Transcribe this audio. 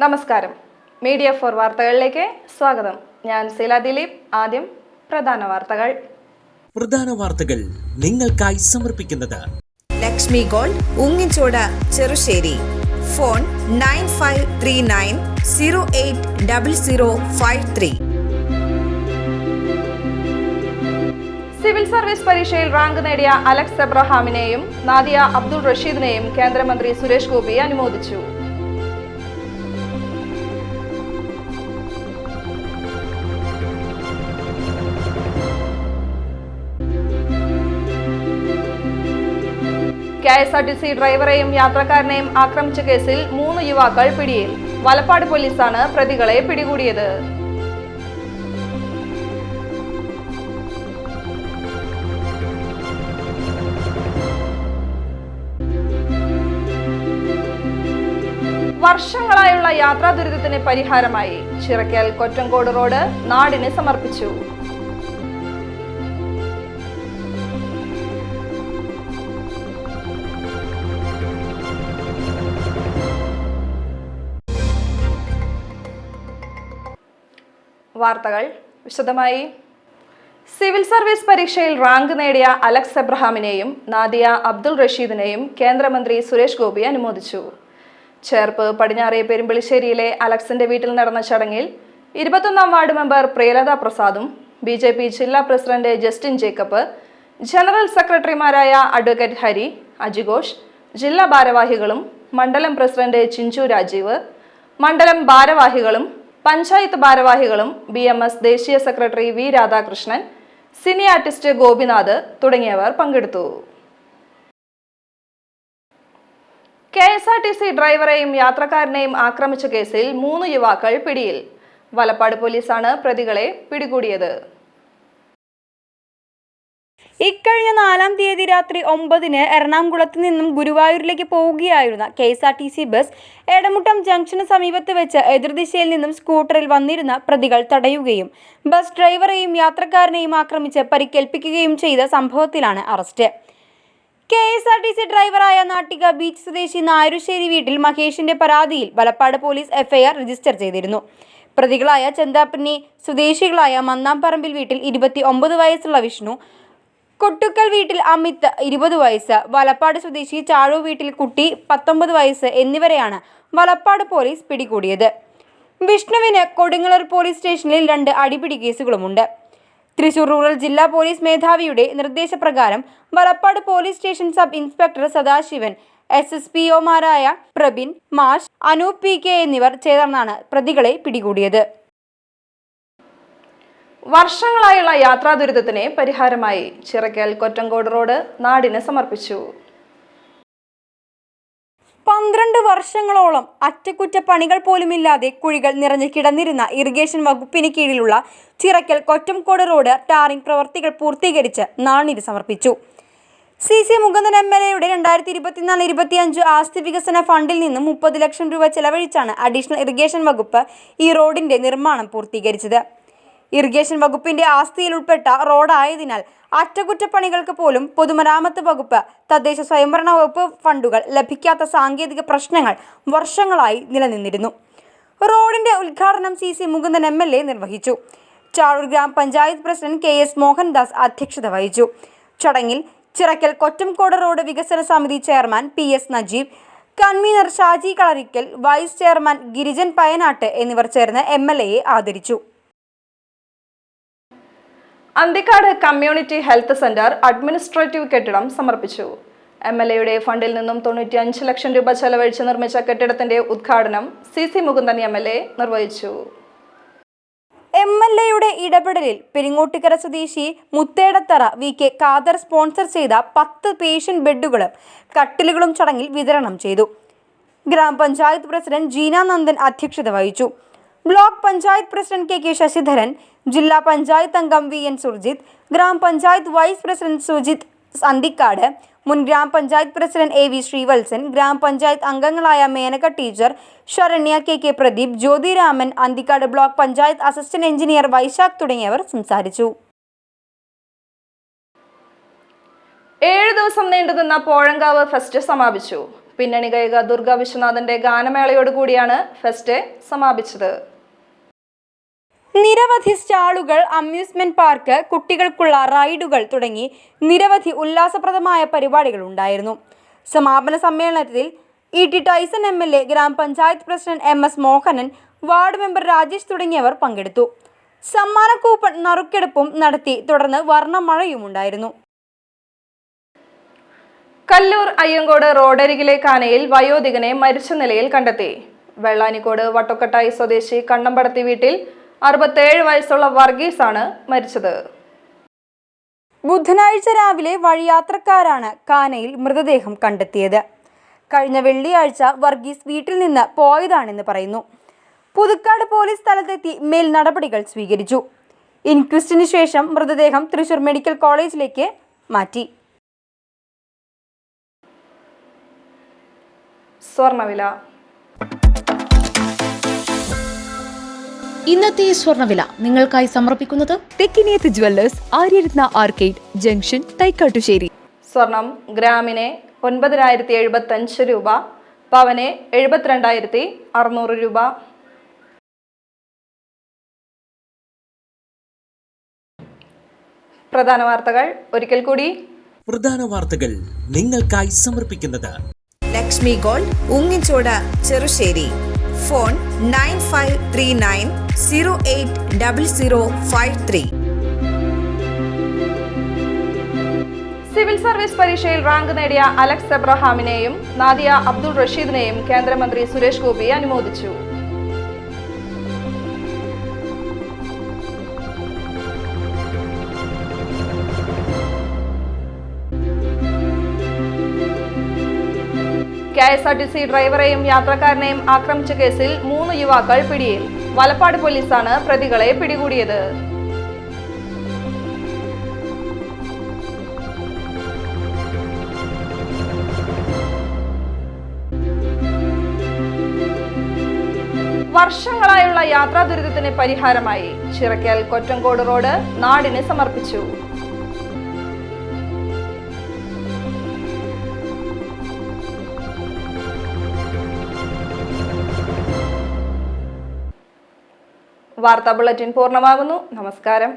നമസ്കാരം. Media for വാർത്തകളിലേക്ക് സ്വാഗതം. ഞാൻ സീല ദിലീപ്. ആദ്യം പ്രധാന വാർത്തകൾ നിങ്ങൾക്കായി സമർപ്പിക്കുന്നത് Lakshmi gold, Ungichode, Cherussery. Phone 9539080053. Civil service പരീക്ഷയിൽ റാങ്ക് നേടിയ അലക്സ് എബ്രഹാമിനെയും നാദിയ അബ്ദുൾ റഷീദിനെയും കേന്ദ്രമന്ത്രി സുരേഷ് ഗോപി അനുമോദിച്ചു. KSRTC ഡ്രൈവറെയും യാത്രക്കാരനെയും ആക്രമിച്ച കേസിൽ 3 യുവാക്കൾ പിടിയിൽ. വലപ്പാട് പോലീസാണ് പ്രതികളെ പിടികൂടിയത്. വർഷങ്ങളായുള്ള യാത്രാ ദുരിതത്തിന് പരിഹാരമായി ചിറക്കൽ കൊറ്റങ്കോട് റോഡ് നാടിന് സമർപ്പിച്ചു. വാർത്തകൾ വിശദമായി. സിവിൽ സർവീസ് പരീക്ഷയിൽ റാങ്ക് നേടിയ അലക്സ് എബ്രഹാമിനെയും നാദിയ അബ്ദുൾ റഷീദിനെയും കേന്ദ്രമന്ത്രി സുരേഷ് ഗോപി അനുമോദിച്ചു. ചേർപ്പ് പടിഞ്ഞാറേ പെരുമ്പളിശ്ശേരിയിലെ അലക്സിന്റെ വീട്ടിൽ നടന്ന ചടങ്ങിൽ 21 വാർഡ് മെമ്പർ പ്രിയലത പ്രസാദും BJP ജില്ലാ പ്രസിഡന്റ് ജസ്റ്റിൻ ജേക്കബ്, ജനറൽ സെക്രട്ടറിമാരായ അഡ്വക്കേറ്റ് ഹരി, അജിഘോഷ്, ജില്ലാ ഭാരവാഹികളും മണ്ഡലം പ്രസിഡന്റ് ചിഞ്ചു രാജീവ്, മണ്ഡലം ഭാരവാഹികളും പഞ്ചായത്ത് ഭാരവാഹികളും BMS ദേശീയ secretary V Radhakrishnan, cine artist Gopinath തുടങ്ങിയവർ പങ്കെടുത്തു. KSRTC ഡ്രൈവറെയും യാത്രക്കാരനെയും ആക്രമിച്ച കേസിൽ 3 യുവാക്കൾ പിടിയിൽ. വലപ്പാട് പോലീസാണ് പ്രതികളെ പിടികൂടിയത്. ഇക്കഴിഞ്ഞ 4-ാം തീയതി രാത്രി 9-ന് എറണാകുളത്ത് നിന്നും ഗുരുവായൂരിലേക്ക് പോവുകയായിരുന്ന KSRTC ബസ് എടമുട്ടം ജംഗ്ഷന് സമീപത്ത് വെച്ച് എതിർദിശയിൽ നിന്നും സ്കൂട്ടറിൽ വന്നിരുന്ന പ്രതികൾ തടയുകയും ബസ് ഡ്രൈവറെയും യാത്രക്കാരനെയും ആക്രമിച്ച് പരിക്കേൽപ്പിക്കുകയും ചെയ്ത സംഭവത്തിലാണ് അറസ്റ്റ്. KSRTC ഡ്രൈവറായ നാട്ടിക ബീച്ച് സ്വദേശി നായരുശ്ശേരി വീട്ടിൽ മഹേഷിന്റെ പരാതിയിൽ വലപ്പാട് പോലീസ് FIR രജിസ്റ്റർ ചെയ്തിരുന്നു. പ്രതികളായ ചന്താപ്പന്നി സ്വദേശികളായ മന്നാംപറമ്പിൽ വീട്ടിൽ 29 വയസ്സുള്ള വിഷ്ണു, കൊട്ടുക്കൽ വീട്ടിൽ അമിത് 20 വയസ്സ്, വലപ്പാട് സ്വദേശി ചാഴു വീട്ടിൽ കുട്ടി 19 വയസ്സ് എന്നിവരെയാണ് വലപ്പാട് പോലീസ് പിടികൂടിയത്. വിഷ്ണുവിന് കൊടുങ്ങല്ലൂർ പോലീസ് സ്റ്റേഷനിൽ 2 അടിപിടി കേസുകളുമുണ്ട്. തൃശൂർ റൂറൽ ജില്ലാ പോലീസ് മേധാവിയുടെ നിർദ്ദേശപ്രകാരം Valappad police station sub inspector Sadasivan, SSPOമാരായ പ്രബിൻ, മാഷ്, അനൂപ് PK എന്നിവർ ചേർന്നാണ് പ്രതികളെ പിടികൂടിയത്. വർഷങ്ങളായുള്ള യാത്രാ ദുരിതത്തിന് പരിഹാരമായി ചിറക്കൽ കൊറ്റങ്കോട് റോഡ് നാടിന് സമർപ്പിച്ചു. 12 വർഷങ്ങളോളം അറ്റകുറ്റപ്പണികൾ പോലുമില്ലാതെ കുഴികൾ നിറഞ്ഞു കിടന്നിരുന്ന ഇറിഗേഷൻ വകുപ്പിന് കീഴിലുള്ള ചിറക്കൽ കൊറ്റംകോട് റോഡ് ടാറിംഗ് പ്രവർത്തികൾ പൂർത്തീകരിച്ച് നാടിന് സമർപ്പിച്ചു. CC മുകുന്ദൻ MLAയുടെ 2024-25 ആസ്തി വികസന ഫണ്ടിൽ നിന്നും 30 ലക്ഷം രൂപ ചെലവഴിച്ചാണ് അഡീഷണൽ ഇറിഗേഷൻ വകുപ്പ് ഈ റോഡിന്റെ നിർമ്മാണം പൂർത്തീകരിച്ചത്. ഇറിഗേഷൻ വകുപ്പിന്റെ ആസ്തിയിൽ ഉൾപ്പെട്ട റോഡായതിനാൽ അറ്റകുറ്റപ്പണികൾക്ക് പോലും പൊതുമരാമത്ത് വകുപ്പ്, തദ്ദേശ സ്വയംഭരണ വകുപ്പ് ഫണ്ടുകൾ ലഭിക്കാത്ത സാങ്കേതിക പ്രശ്നങ്ങൾ വർഷങ്ങളായി നിലനിന്നിരുന്നു. റോഡിന്റെ ഉദ്ഘാടനം CC മുകുന്ദൻ MLA നിർവഹിച്ചു. ചാഴൂർ ഗ്രാമപഞ്ചായത്ത് പ്രസിഡന്റ് KS മോഹൻദാസ് അധ്യക്ഷത വഹിച്ചു. ചടങ്ങിൽ ചിറക്കൽ കൊറ്റംകോട് റോഡ് വികസന സമിതി chairman PS Najeeb, convener Shaji Kalarikkal, vice chairman Girijan Payanatt എന്നിവർ ചേർന്ന് MLAയെ ആദരിച്ചു. Anthikad community health centre administrative കെട്ടിടം സമർപ്പിച്ചു. MLAയുടെ ഫണ്ടിൽ നിന്നും 95 ലക്ഷം രൂപ ചെലവഴിച്ച് നിർമ്മിച്ച കെട്ടിടത്തിന്റെ ഉദ്ഘാടനം CC മുകുന്ദൻ MLA നിർവഹിച്ചു. MLAയുടെ ഇടപെടലിൽ പെരിങ്ങോട്ടുകര സ്വദേശി മുത്തേടത്തറ VK ഖാദർ സ്പോൺസർ ചെയ്ത 10 പേഷ്യന്റ് ബെഡുകളും കട്ടിലുകളും ചടങ്ങിൽ വിതരണം ചെയ്തു. ഗ്രാമപഞ്ചായത്ത് പ്രസിഡന്റ് ജീന നന്ദൻ അധ്യക്ഷത വഹിച്ചു. Block panchayat president KK Sasidharan, ജില്ലാ പഞ്ചായത്ത് അംഗം VN സുർജിത്ത്, ഗ്രാമപഞ്ചായത്ത് വൈസ് പ്രസിഡന്റ് സുജിത് അന്തിക്കാട്, മുൻ ഗ്രാമപഞ്ചായത്ത് പ്രസിഡന്റ് AV ശ്രീവത്സൻ, ഗ്രാമപഞ്ചായത്ത് അംഗങ്ങളായ Menaka teacher, Saranya, KK Pradeep, Jyothiraman, Anthikad block panchayat assistant engineer Vaisakh തുടങ്ങിയവർ സംസാരിച്ചു. 7 ദിവസം നീണ്ടുനിന്ന പോഴങ്കാവ് ഫെസ്റ്റ് സമാപിച്ചു. പിന്നണി ഗായിക ദുർഗ വിശ്വനാഥന്റെ ഗാനമേളയോടുകൂടിയാണ് ഫെസ്റ്റ് സമാപിച്ചത്. നിരവധി സ്റ്റാളുകൾ, അമ്യൂസ്മെന്റ് പാർക്ക്, കുട്ടികൾക്കുള്ള റൈഡുകൾ തുടങ്ങി നിരവധി ഉല്ലാസപ്രദമായ പരിപാടികൾ ഉണ്ടായിരുന്നു. സമാപന സമ്മേളനത്തിൽ E.T. ടൈസൺ MLA, ഗ്രാമപഞ്ചായത്ത് president MS Mohanan, ward member Rajesh തുടങ്ങിയവർ പങ്കെടുത്തു. സമ്മാന കൂപ്പൺ നറുക്കെടുപ്പും നടത്തി. തുടർന്ന് വർണ്ണമഴയുമുണ്ടായിരുന്നു. കല്ലൂർ അയ്യങ്കോട് റോഡരികിലെ കാനയിൽ വയോധികനെ മരിച്ച നിലയിൽ കണ്ടെത്തി. വെള്ളാനിക്കോട് വട്ടൊക്കട്ടായി സ്വദേശി കണ്ണമ്പടത്തി വീട്ടിൽ 67 വയസ്സുള്ള വർഗീസ് ആണ് മരിച്ചത്. ബുധനാഴ്ച രാവിലെ വഴിയാത്രക്കാരാണ് കാനയിൽ മൃതദേഹം കണ്ടെത്തിയത്. കഴിഞ്ഞ വെള്ളിയാഴ്ച വർഗീസ് വീട്ടിൽ നിന്ന് പോയതാണെന്ന് പറയുന്നു. പുതുക്കാട് പോലീസ് സ്ഥലത്തെത്തി മേൽ നടപടികൾ സ്വീകരിച്ചു. ഇൻക്വസ്റ്റിന് ശേഷം മൃതദേഹം തൃശൂർ മെഡിക്കൽ കോളേജിലേക്ക് മാറ്റി. സ്വർണ്ണവില. ഇന്നത്തെ സ്വർണ്ണവില നിങ്ങൾക്കായി സമർപ്പിക്കുന്നത് Thekkiniyath jewellers, Aryaratna arcade junction, Thaikkattussery. സ്വർണം ഗ്രാമിന് 9,075 രൂപ, പവന് 72,600 രൂപ. പ്രധാന വാർത്തകൾ ഒരിക്കൽ കൂടി. പ്രധാന വാർത്തകൾ നിങ്ങൾക്കായി സമർപ്പിക്കുന്നത് Lakshmi gold, Ungichoda, Cherussery. Phone 9539080053. Civil service പരീക്ഷയിൽ റാങ്ക് നേടിയ അലക്സ് എബ്രഹാമിനെയും നാദിയ അബ്ദുൾ റഷീദിനെയും കേന്ദ്രമന്ത്രി സുരേഷ് ഗോപി അനുമോദിച്ചു. KSRTC ഡ്രൈവറെയും യാത്രക്കാരനെയും ആക്രമിച്ച കേസിൽ 3 യുവാക്കൾ പിടിയിൽ. വലപ്പാട് പോലീസാണ് പ്രതികളെ പിടികൂടിയത്. വർഷങ്ങളായുള്ള യാത്രാ ദുരിതത്തിന് പരിഹാരമായി ചിറക്കൽ കൊറ്റങ്കോട് റോഡ് നാടിന് സമർപ്പിച്ചു. വാർത്താ ബുള്ളറ്റിൻ പൂർണ്ണമാകുന്നു. നമസ്കാരം.